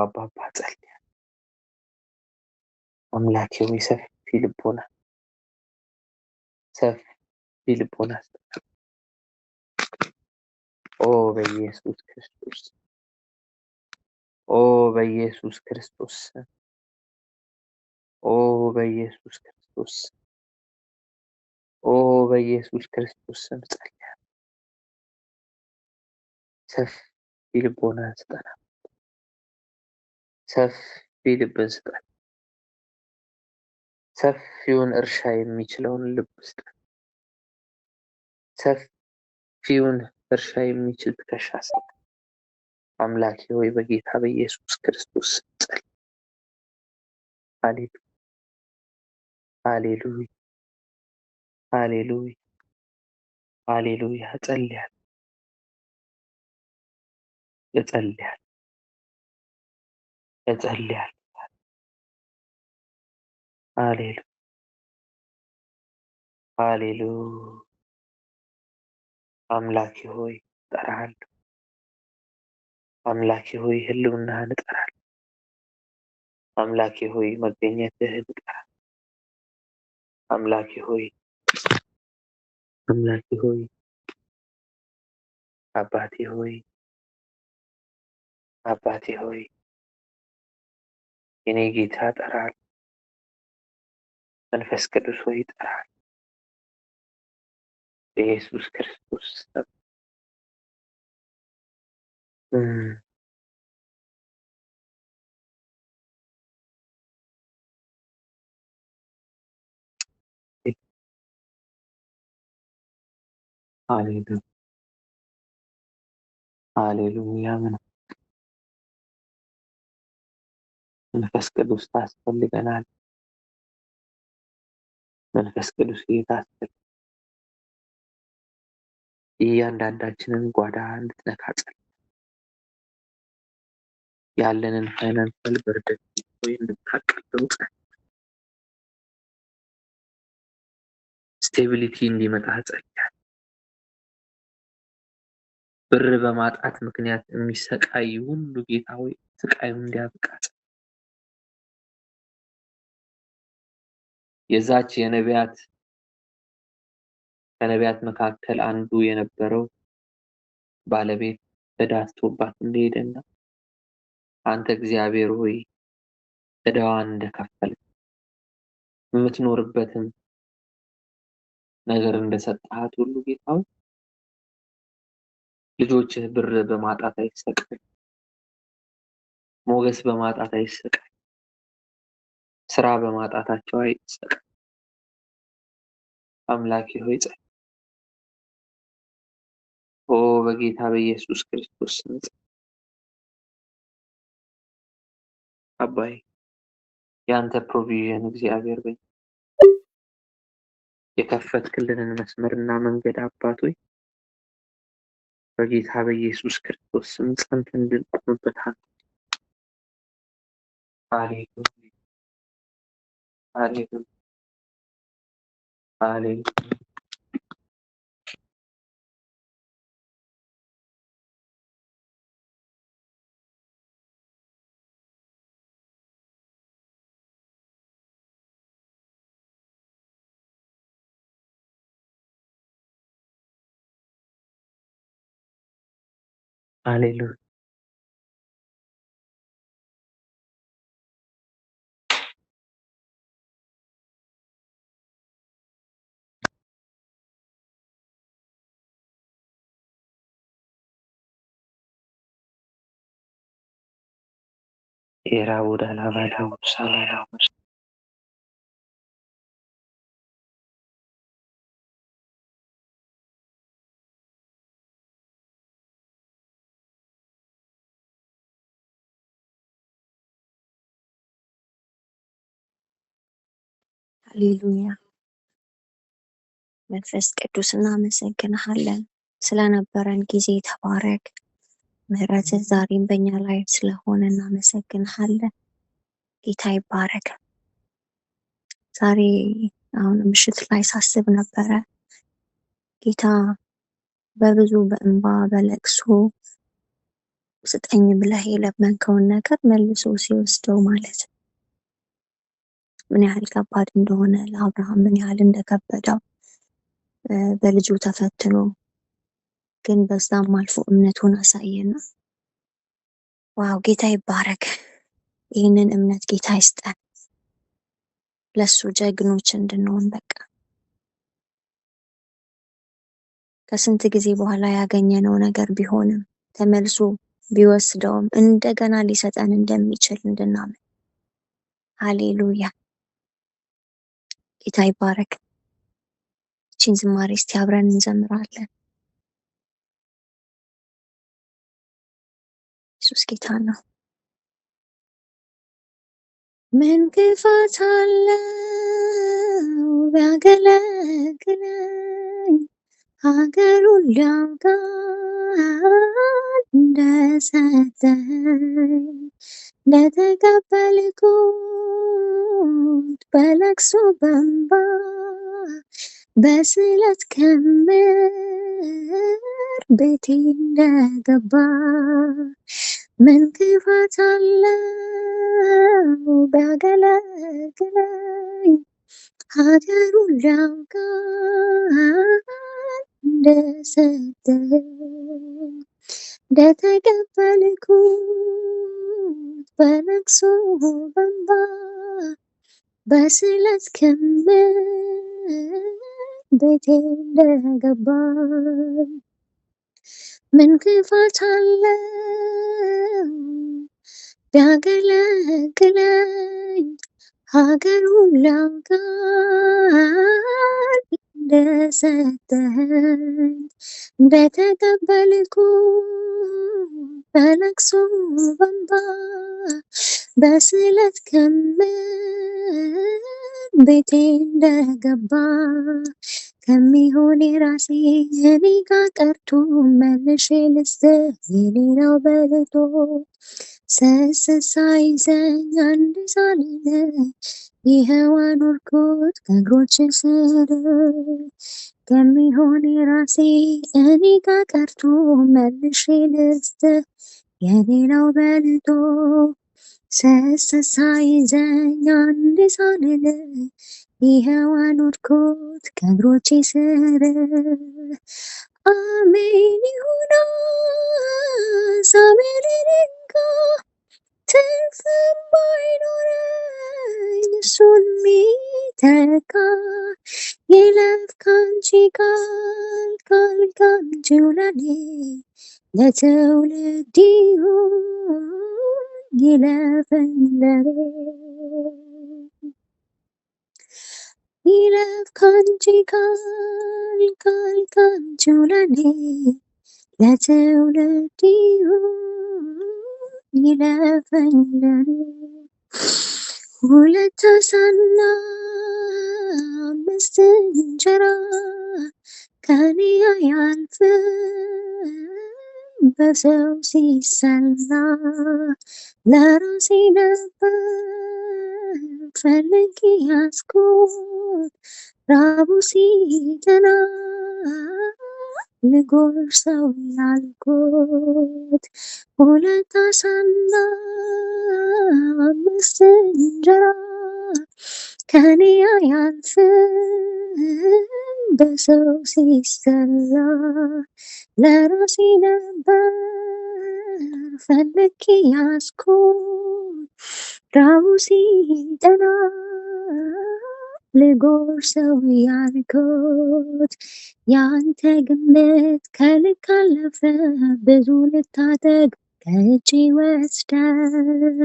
አባባ ጸልያለሁ። አምላኬ ሆይ ሰፊ ልቦና በኢየሱስ ክርስቶስ በኢየሱስ ክርስቶስ በኢየሱስ ክርስቶስ በኢየሱስ ክርስቶስ ስም ጸልያለሁ። ሰፊ ልቦና ስጠን። ሰፊ ልብን ስጠን። ሰፊውን እርሻ የሚችለውን ልብ ስጠን። ሰፊ ፊውን እርሻ የሚችል ትከሻ ስጥ። አምላኬ ሆይ በጌታ በኢየሱስ ክርስቶስ ጸል ሃሌሉያ ሃሌሉያ ሃሌሉያ ሃሌሉያ። እጸልያለሁ እጸልያለሁ እጸልያለሁ። ሃሌሉያ ሃሌሉያ። አምላኬ ሆይ እጠራሃለሁ። አምላኬ ሆይ ህልውናህን እጠራለሁ። አምላኬ ሆይ መገኘትህን እጠራለሁ። አምላኬ ሆይ አምላኬ ሆይ አባቴ ሆይ አባቴ ሆይ የኔ ጌታ እጠራለሁ። መንፈስ ቅዱስ ሆይ እጠራለሁ። በኢየሱስ ክርስቶስ ስም ሃሌሉያ ሃሌሉያ። መንፈስ ቅዱስ ታስፈልገናል። መንፈስ ቅዱስ ታስፈልገናል። እያንዳንዳችንን ጓዳ እንድትነካ ጸልይ። ያለንን ፋይናንሻል በርደን ወይ እንድታቀለው ጸልይ። ስቴቢሊቲ እንዲመጣ ጸልይ። ብር በማጣት ምክንያት የሚሰቃይ ሁሉ ጌታ ሆይ ስቃዩ እንዲያበቃ የዛች ከነቢያት መካከል አንዱ የነበረው ባለቤት ተዳስቶባት እንደሄደና አንተ እግዚአብሔር ሆይ ዕዳዋን እንደከፈለ የምትኖርበትም ነገር እንደሰጣት ሁሉ ጌታ ሆይ ልጆችህ ብር በማጣት አይሰቃይ፣ ሞገስ በማጣት አይሰቃይ፣ ስራ በማጣታቸው አይሰቃይ። አምላኬ ሆይ ጸልይ። ኦ በጌታ በኢየሱስ ክርስቶስ ስም አባይ ያንተ ፕሮቪዥን እግዚአብሔር በይ የከፈትክልንን መስመርና መንገድ አባት ሆይ በጌታ በኢየሱስ ክርስቶስ ስም ጸንተን እንድንቆምበት ሃሌሉያ ሃሌሉያ ሃሌሉያ። ሃሌሉያ ኤራውዳ ላባዳው ሳላላው ሃሌሉያ። መንፈስ ቅዱስ እናመሰግንሃለን። ስለነበረን ጊዜ ተባረክ። ምህረትህ ዛሬም በእኛ ላይ ስለሆነ እናመሰግንሃለን። ጌታ ይባረክ። ዛሬ አሁን ምሽት ላይ ሳስብ ነበረ ጌታ በብዙ በእንባ በለቅሶ ስጠኝ ብለህ የለመንከውን ነገር መልሶ ሲወስደው ማለት ምን ያህል ከባድ እንደሆነ ለአብርሃም ምን ያህል እንደከበደው በልጁ ተፈትኖ ግን በዛም አልፎ እምነቱን አሳየና ዋው ጌታ ይባረክ። ይህንን እምነት ጌታ ይስጠን። ለሱ ጀግኖች እንድንሆን በቃ ከስንት ጊዜ በኋላ ያገኘነው ነገር ቢሆንም ተመልሶ ቢወስደውም እንደገና ሊሰጠን እንደሚችል እንድናምን ሃሌሉያ። ጌታ ይባረክ። እቺን ዝማሬ እስቲ አብረን እንዘምራለን። ኢየሱስ ጌታ ነው። ምን ክፋት አለው ቢያገለግለኝ ሀገሩን ሊያውቃት እንደሰጠኝ ለተቀበልኩት በለቅሶ በእንባ በስለት ክምር ቤቴ እንደገባ ምን ክፋት አለው ቢያገለግለኝ ሀገሩን ሊያውቃት እንደሰጠኝ ለተቀበልኩት በለቅሶ በእንባ በስለት ክምር ቤቴ እንደገባ ምን ክፋት አለው ቢያገለግለኝ ሀገሩን ሊያውቃት እንደሰጠኝ እንደተቀበልኩት በለቅሶ በእንባ በስለት ክምር ቤቴ እንደገባ ከሚሆን የራሴ እኔ ጋር ቀርቶ መልሼ ልስጥህ የሌላው በልጦ ስስት ሳይዘኝ አንድ ሳልል ይኸው አኖርኩት ከእግሮች ስር ከሚሆን የራሴ እኔ ጋር ቀርቶ መልሼ ልስጥህ የሌላው በልጦ ስስት ሳይዘኝ አንድ ሳልል ይኸው አኖርኩት ከእግሮቼ ስር አሜን ይሁን ሳሜን ልንጋ ትርፍም ባይኖረኝ እሱን ሚተካ ይለፍ ካንቺ ቃል ካንቺው ለኔ ለትውልድ ይሁን ይለፈኝ ለኔ ይለፍ ካንቺ ቃል ካንቺው ለኔ ለትውልድ ይሁን ይለፈኝ ለኔ ሁለት ዓሣና አምስት እንጀራ ከኔ አያልፍም በሰው ሲሰላ ለራሴ ነበር ፈልጌ ያዝኩት ራቡ ሲጠና ልጎርሰው ያልኩት ሁለት ዓሣና አምስት እንጀራ ከኔ አያልፍም በሰው ሲሰላ ለራሴ ነበር ፈልጌ ያዝኩት ራቡ ሲጠና ልጎርሰው ያልኩት ያንተ ግምት ከልክ አለፈ ብዙ ልታጠግ ከእጄ ወስደህ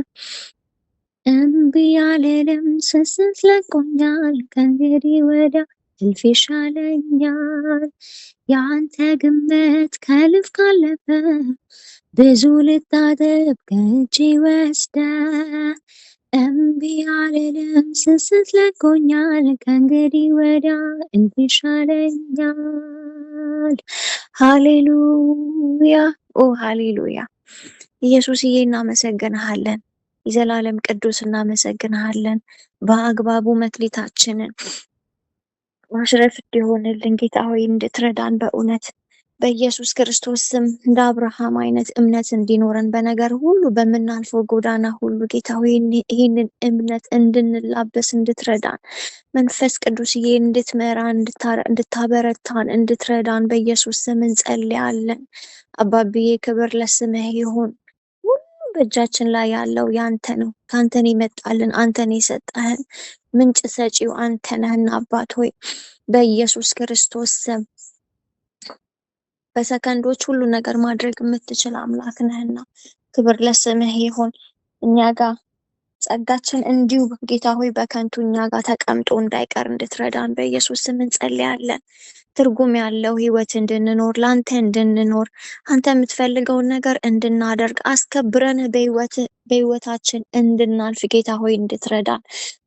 እምቢ አልልም ስስት ለቆኛል ከእንግዲህ ወዲያ እልፍ ይሻለኛል ያንተ ግምት ከልክ ካለፈ ብዙ ልታጠብ ከእጄ ወስደህ እምቢ አልልም ስስት ለቆኛል ከእንግዲህ ወዲያ እልፍ ይሻለኛል። ሃሌሉያ ኦ ሃሌሉያ። ኢየሱስዬ እናመሰግንሃለን። የዘላለም ቅዱስ እናመሰግንሃለን። በአግባቡ መክሊታችንን ማሽረፍ እንዲሆንልን ጌታ ሆይ እንድትረዳን በእውነት በኢየሱስ ክርስቶስ ስም እንደ አብርሃም አይነት እምነት እንዲኖረን በነገር ሁሉ በምናልፈው ጎዳና ሁሉ ጌታ ሆይ ይህንን እምነት እንድንላበስ እንድትረዳን መንፈስ ቅዱስዬ እንድትመራን እንድታበረታን እንድትረዳን በኢየሱስ ስም እንጸልያለን። አባብዬ ክብር ለስምህ ይሁን። ሁሉ በእጃችን ላይ ያለው ያንተ ነው። ካንተን ይመጣልን አንተን የሰጠህን ምንጭ ሰጪው አንተ ነህና አባት ሆይ በኢየሱስ ክርስቶስ ስም በሰከንዶች ሁሉ ነገር ማድረግ የምትችል አምላክ ነህና ክብር ለስምህ ይሁን። እኛ ጋር ጸጋችን እንዲሁ ጌታ ሆይ በከንቱ እኛ ጋር ተቀምጦ እንዳይቀር እንድትረዳን በኢየሱስ ስም እንጸልያለን። ትርጉም ያለው ህይወት እንድንኖር ላንተ እንድንኖር አንተ የምትፈልገውን ነገር እንድናደርግ አስከብረን በህይወታችን እንድናልፍ ጌታ ሆይ እንድትረዳን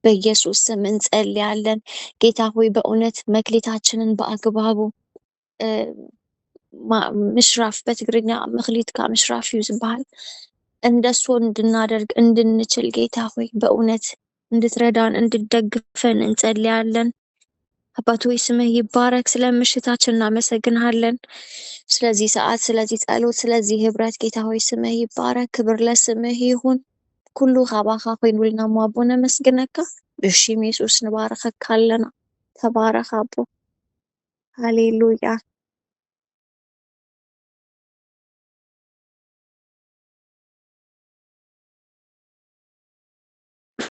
በኢየሱስ ስም እንጸልያለን። ጌታ ሆይ በእውነት መክሊታችንን በአግባቡ ምሽራፍ በትግርኛ መክሊትካ ምሽራፍ እዩ ዝበሃል እንደሱ እንድናደርግ እንድንችል ጌታ ሆይ በእውነት እንድትረዳን እንድትደግፈን እንጸልያለን። አባት ሆይ ስምህ ይባረክ። ስለ ምሽታችን እናመሰግንሃለን። ስለዚህ ሰዓት፣ ስለዚህ ጸሎት፣ ስለዚህ ህብረት ጌታ ሆይ ስምህ ይባረክ። ክብር ለስምህ ይሁን። ኩሉ ኻባኻ ኮይኑልና አቡነ መስግነካ ብሽም ኢየሱስ ንባረከካ ኣለና። ተባረክ አቦ። ሃሌሉያ